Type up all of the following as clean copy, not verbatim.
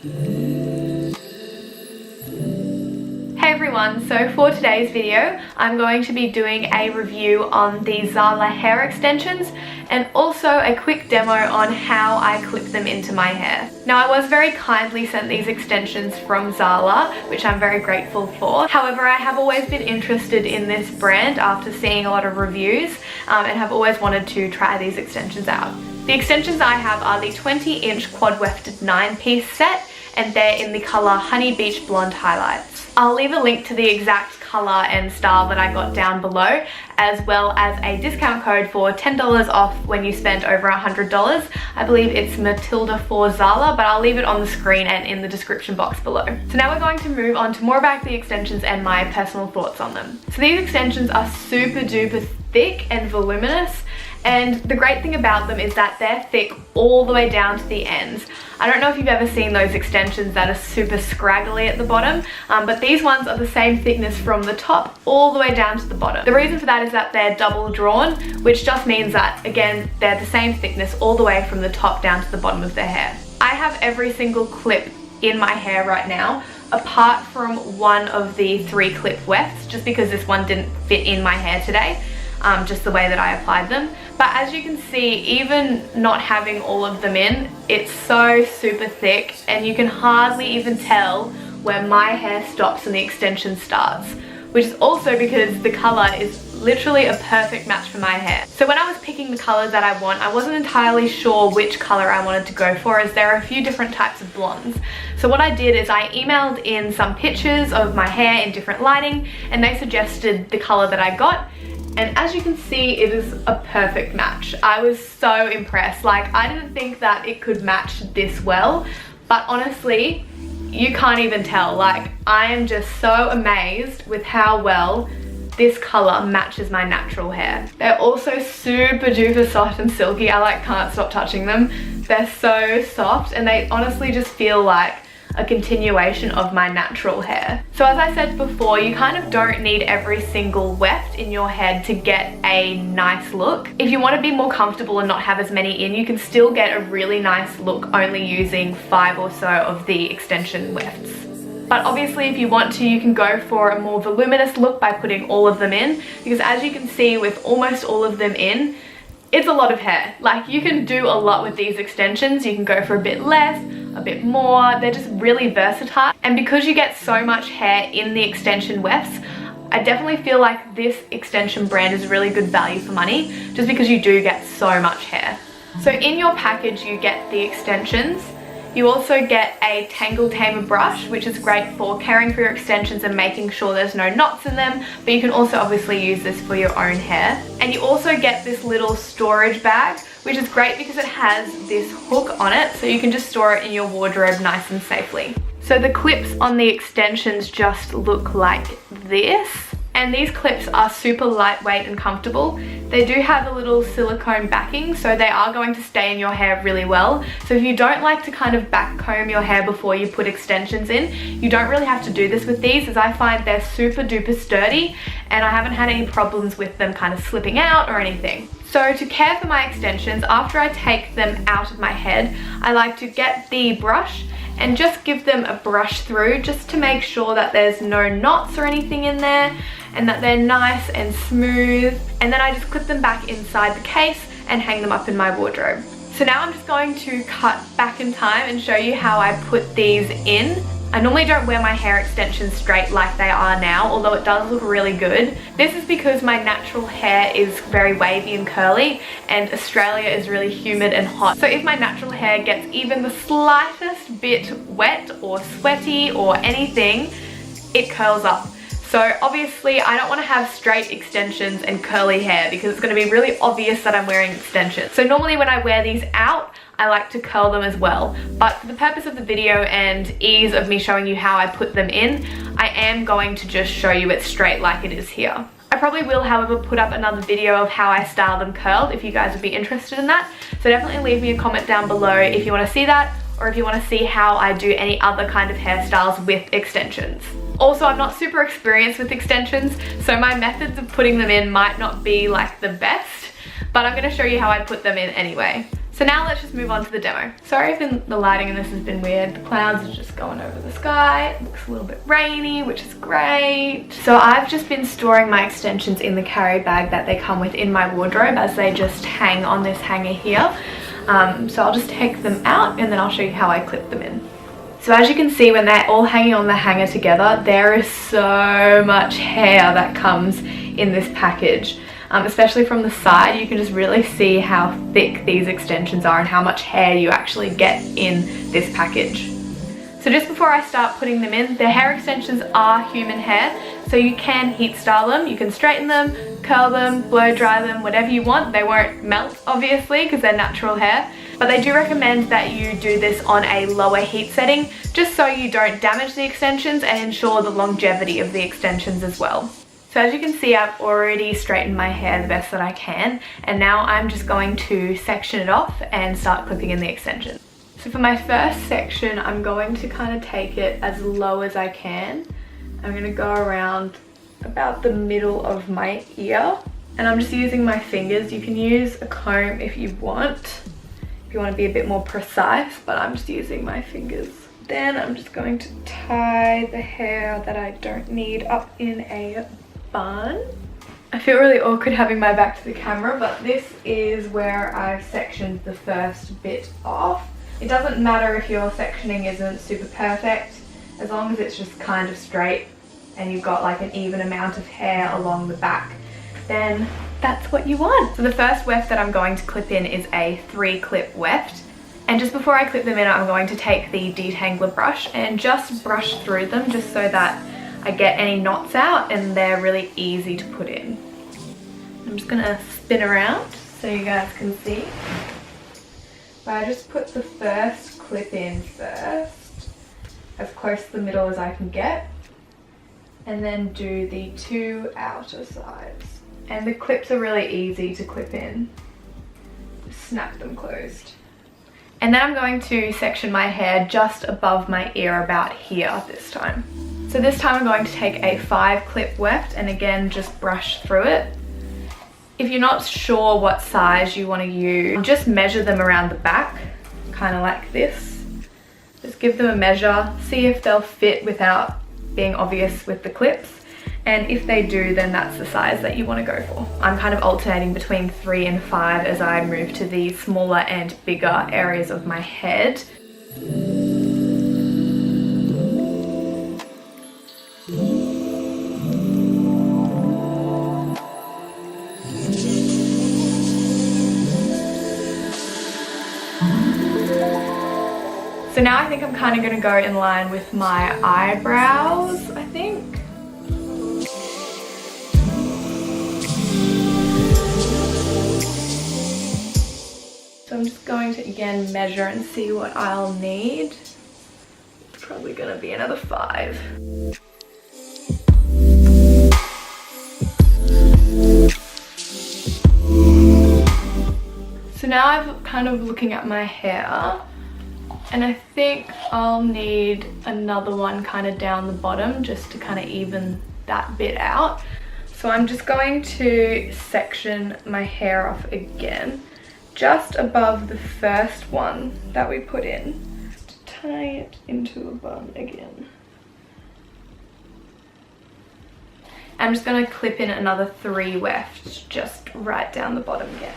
Hey everyone, so for today's video I'm going to be doing a review on the Zala hair extensions and also a quick demo on how I clip them into my hair. Now, I was very kindly sent these extensions from Zala, which I'm very grateful for. However, I have always been interested in this brand after seeing a lot of reviews and have always wanted to try these extensions out. The extensions I have are the 20-inch quad wefted 9-piece set, and they're in the colour Honey Beach Blonde Highlights. I'll leave a link to the exact colour and style that I got down below, as well as a discount code for $10 off when you spend over $100. I believe it's Matilda for Zala, but I'll leave it on the screen and in the description box below. So now we're going to move on to more about the extensions and my personal thoughts on them. So these extensions are super duper thick and voluminous, and the great thing about them is that they're thick all the way down to the ends. I don't know if you've ever seen those extensions that are super scraggly at the bottom, but these ones are the same thickness from the top all the way down to the bottom. The reason for that is that they're double drawn, which just means that, again, they're the same thickness all the way from the top down to the bottom of the hair. I have every single clip in my hair right now, apart from one of the 3 clip wefts, just because this one didn't fit in my hair today. Just the way that I applied them. But as you can see, even not having all of them in, it's so super thick and you can hardly even tell where my hair stops and the extension starts, which is also because the colour is literally a perfect match for my hair. So when I was picking the colours that I want, I wasn't entirely sure which colour I wanted to go for, as there are a few different types of blondes. So what I did is I emailed in some pictures of my hair in different lighting, and they suggested the colour that I got. And as you can see, it is a perfect match. I was so impressed. Like, I didn't think that it could match this well, but honestly, you can't even tell. Like, I am just so amazed with how well this color matches my natural hair. They're also super duper soft and silky. I can't stop touching them. They're so soft and they honestly just feel like a continuation of my natural hair. So as I said before, you kind of don't need every single weft in your head to get a nice look. If you want to be more comfortable and not have as many in, you can still get a really nice look only using 5 or so of the extension wefts. But obviously if you want to, you can go for a more voluminous look by putting all of them in, because as you can see, with almost all of them in, it's a lot of hair. Like, you can do a lot with these extensions. You can go for a bit less, a bit more. They're just really versatile. And because you get so much hair in the extension wefts, I definitely feel like this extension brand is really good value for money, just because you do get so much hair. So in your package, you get the extensions. You also get a Tangle Tamer brush, which is great for caring for your extensions and making sure there's no knots in them, but you can also obviously use this for your own hair. And you also get this little storage bag, which is great because it has this hook on it, so you can just store it in your wardrobe nice and safely. So the clips on the extensions just look like this. And these clips are super lightweight and comfortable. They do have a little silicone backing, so they are going to stay in your hair really well. So if you don't like to kind of back comb your hair before you put extensions in, you don't really have to do this with these, as I find they're super duper sturdy and I haven't had any problems with them kind of slipping out or anything. So to care for my extensions, after I take them out of my head, I like to get the brush and just give them a brush through, just to make sure that there's no knots or anything in there and that they're nice and smooth. And then I just clip them back inside the case and hang them up in my wardrobe. So now I'm just going to cut back in time and show you how I put these in. I normally don't wear my hair extensions straight like they are now, although it does look really good. This is because my natural hair is very wavy and curly, and Australia is really humid and hot. So if my natural hair gets even the slightest bit wet or sweaty or anything, it curls up. So obviously I don't want to have straight extensions and curly hair because it's going to be really obvious that I'm wearing extensions. So normally when I wear these out, I like to curl them as well. But for the purpose of the video and ease of me showing you how I put them in, I am going to just show you it straight like it is here. I probably will, however, put up another video of how I style them curled if you guys would be interested in that. So definitely leave me a comment down below if you want to see that, or if you want to see how I do any other kind of hairstyles with extensions. Also, I'm not super experienced with extensions, so my methods of putting them in might not be like the best, but I'm going to show you how I put them in anyway. So So now let's just move on to the demo. Sorry if the lighting in this has been weird. The clouds are just going over the sky. It looks a little bit rainy, which is great. So I've just been storing my extensions in the carry bag that they come with in my wardrobe, as they just hang on this hanger here. So I'll just take them out and then I'll show you how I clip them in. So as you can see, when they're all hanging on the hanger together, there is so much hair that comes in this package. Especially from the side, you can just really see how thick these extensions are and how much hair you actually get in this package. So just before I start putting them in, the hair extensions are human hair, so you can heat style them, you can straighten them, curl them, blow dry them, whatever you want. They won't melt obviously because they're natural hair, but they do recommend that you do this on a lower heat setting just so you don't damage the extensions and ensure the longevity of the extensions as well. So as you can see, I've already straightened my hair the best that I can, and now I'm just going to section it off and start clipping in the extension. So for my first section, I'm going to kind of take it as low as I can. I'm going to go around about the middle of my ear, and I'm just using my fingers. You can use a comb if you want to be a bit more precise, but I'm just using my fingers. Then I'm just going to tie the hair that I don't need up in a bun. I feel really awkward having my back to the camera, but this is where I've sectioned the first bit off. It doesn't matter if your sectioning isn't super perfect, as long as it's just kind of straight and you've got like an even amount of hair along the back, then that's what you want. So the first weft that I'm going to clip in is a 3-clip weft. And just before I clip them in, I'm going to take the detangler brush and just brush through them just so that I get any knots out and they're really easy to put in. I'm just gonna spin around so you guys can see. But I just put the first clip in first, as close to the middle as I can get, and then do the 2 outer sides. And the clips are really easy to clip in. Just snap them closed. And then I'm going to section my hair just above my ear, about here this time. So this time I'm going to take a 5-clip weft and again just brush through it. If you're not sure what size you want to use, just measure them around the back, kind of like this. Just give them a measure, see if they'll fit without being obvious with the clips. And if they do, then that's the size that you want to go for. I'm kind of alternating between 3 and 5 as I move to the smaller and bigger areas of my head. So now I think I'm kind of going to go in line with my eyebrows, I think. So I'm just going to again measure and see what I'll need. It's probably going to be another 5. So now I'm kind of looking at my hair, and I think I'll need another one kind of down the bottom just to kind of even that bit out. So I'm just going to section my hair off again, just above the first one that we put in, to tie it into a bun again. I'm just going to clip in another 3 wefts just right down the bottom again.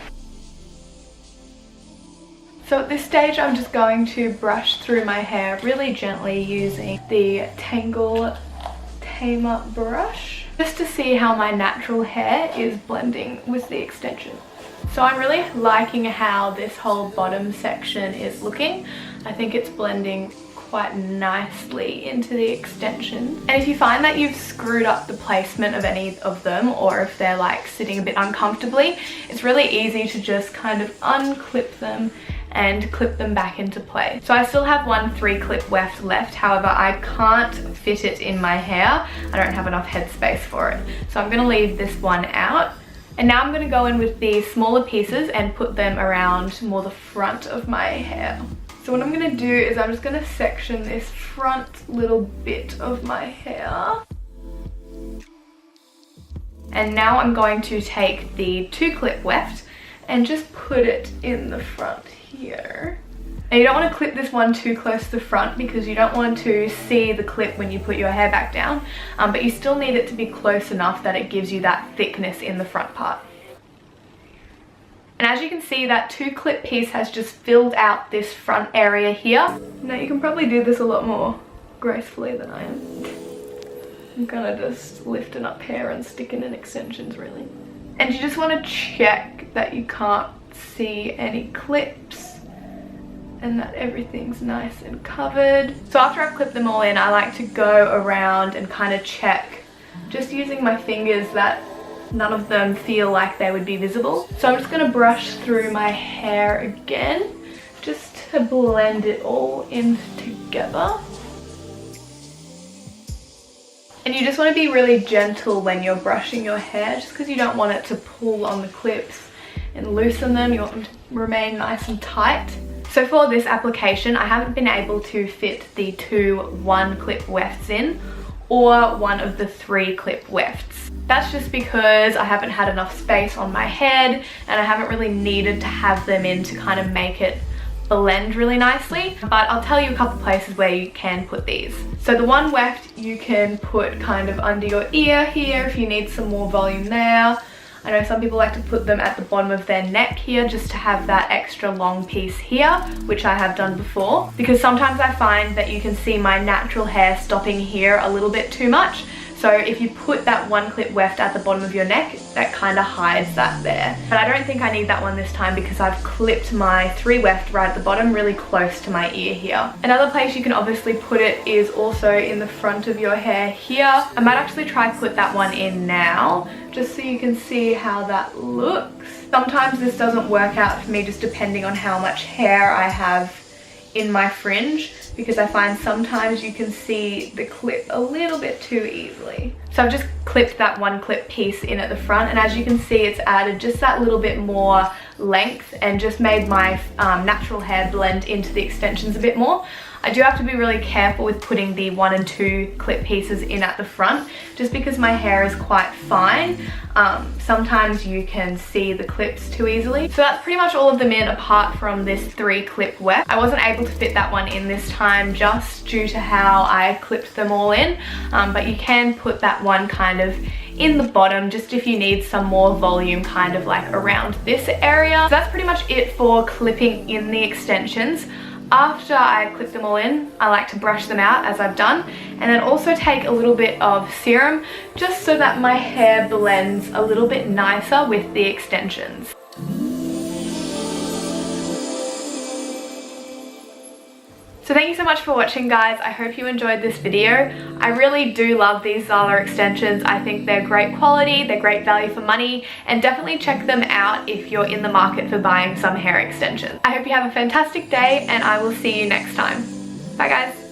So at this stage I'm just going to brush through my hair really gently using the Tangle Tamer brush, just to see how my natural hair is blending with the extension. So I'm really liking how this whole bottom section is looking. I think it's blending quite nicely into the extension. And if you find that you've screwed up the placement of any of them, or if they're like sitting a bit uncomfortably, it's really easy to just kind of unclip them and clip them back into place. So I still have one 3-clip weft left, however I can't fit it in my hair. I don't have enough headspace for it. So I'm gonna leave this one out. And now I'm gonna go in with the smaller pieces and put them around more the front of my hair. So what I'm gonna do is I'm just gonna section this front little bit of my hair. And now I'm going to take the 2-clip weft and just put it in the front here. here. Now you don't want to clip this one too close to the front because you don't want to see the clip when you put your hair back down, but you still need it to be close enough that it gives you that thickness in the front part. And as you can see, that 2-clip piece has just filled out this front area here. Now you can probably do this a lot more gracefully than I am. I'm kind of just lifting up hair and sticking in extensions really. And you just want to check that you can't see any clips and that everything's nice and covered. So after I've clipped them all in, I like to go around and kind of check, just using my fingers, that none of them feel like they would be visible. So I'm just going to brush through my hair again, just to blend it all in together. And you just want to be really gentle when you're brushing your hair, just because you don't want it to pull on the clips and loosen them. You want them to remain nice and tight. So for this application, I haven't been able to fit the 2 1-clip wefts in, or one of the 3-clip wefts. That's just because I haven't had enough space on my head and I haven't really needed to have them in to kind of make it blend really nicely. But I'll tell you a couple places where you can put these. So the one weft you can put kind of under your ear here if you need some more volume there. I know some people like to put them at the bottom of their neck here just to have that extra long piece here, which I have done before, because sometimes I find that you can see my natural hair stopping here a little bit too much. So if you put that 1-clip weft at the bottom of your neck, that kind of hides that there. But I don't think I need that one this time because I've clipped my 3 weft right at the bottom, really close to my ear here. Another place you can obviously put it is also in the front of your hair here. I might actually try to put that one in now, just so you can see how that looks. Sometimes this doesn't work out for me, just depending on how much hair I have in my fringe, because I find sometimes you can see the clip a little bit too easily. So I've just clipped that 1-clip piece in at the front, and as you can see, it's added just that little bit more length and just made my natural hair blend into the extensions a bit more. I do have to be really careful with putting the 1 and 2 clip pieces in at the front, just because my hair is quite fine. Sometimes you can see the clips too easily. So that's pretty much all of them in, apart from this 3-clip weft. I wasn't able to fit that one in this time just due to how I clipped them all in, but you can put that one kind of in the bottom just if you need some more volume kind of like around this area. So that's pretty much it for clipping in the extensions. After I clip them all in, I like to brush them out as I've done, and then also take a little bit of serum just so that my hair blends a little bit nicer with the extensions. So thank you so much for watching, guys. I hope you enjoyed this video. I really do love these Zala extensions. I think they're great quality, they're great value for money, and definitely check them out if you're in the market for buying some hair extensions. I hope you have a fantastic day, and I will see you next time. Bye, guys.